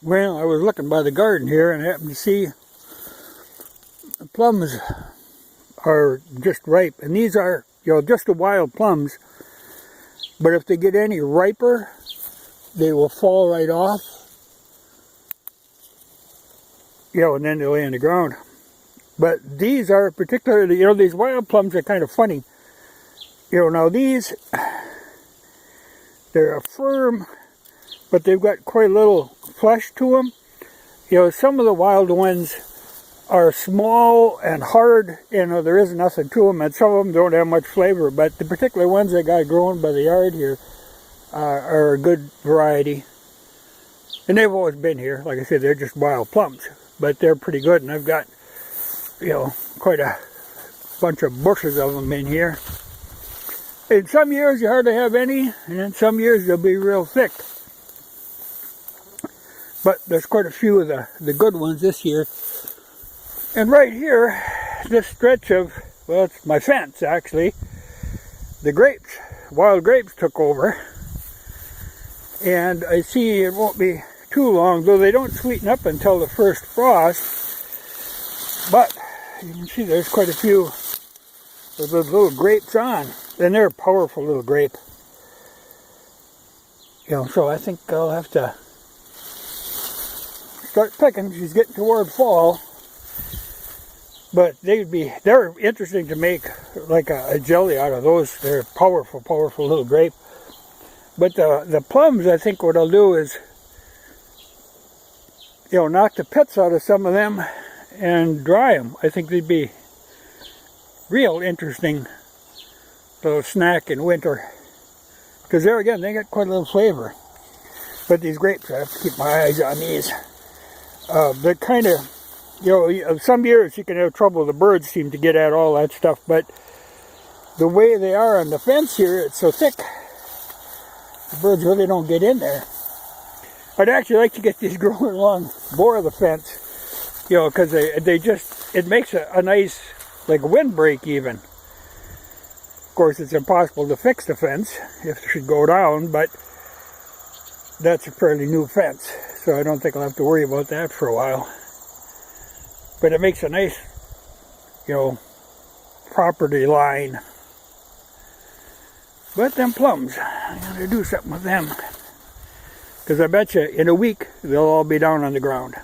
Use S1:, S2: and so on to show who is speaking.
S1: Well, I was looking by the garden here and I happened to see the plums are just ripe. And these are, just the wild plums. But if they get any riper, they will fall right off. And then they lay on the ground. But these are particularly, these wild plums are kind of funny. Now these, they're firm, but they've got quite a little flesh to them. Some of the wild ones are small and hard, there isn't nothing to them, and some of them don't have much flavor, but the particular ones I got growing by the yard here are a good variety. And they've always been here. Like I said, they're just wild plums, but they're pretty good, and I've got, quite a bunch of bushes of them in here. In some years you hardly have any, and in some years they'll be real thick. But there's quite a few of the good ones this year. And right here, this stretch of, it's my fence actually, the grapes, wild grapes took over. And I see it won't be too long, though they don't sweeten up until the first frost. But you can see there's quite a few of those little grapes on. And they're a powerful little grape. So I think I'll have to start picking. She's getting toward fall. But they're interesting to make like a jelly out of those. They're powerful, powerful little grape. But the plums, I think what I'll do is, knock the pits out of some of them and dry them. I think they'd be real interesting little snack in winter. Because there again, they got quite a little flavor. But these grapes, I have to keep my eyes on these. They're kind of, some years you can have trouble. The birds seem to get at all that stuff. But the way they are on the fence here, it's so thick. The birds really don't get in there. I'd actually like to get these growing along more of the fence, because it makes a nice, like, windbreak even. Of course, it's impossible to fix the fence if it should go down, but that's a fairly new fence, so I don't think I'll have to worry about that for a while. But it makes a nice, property line. But them plums, I gotta do something with them. Because I bet you in a week, they'll all be down on the ground.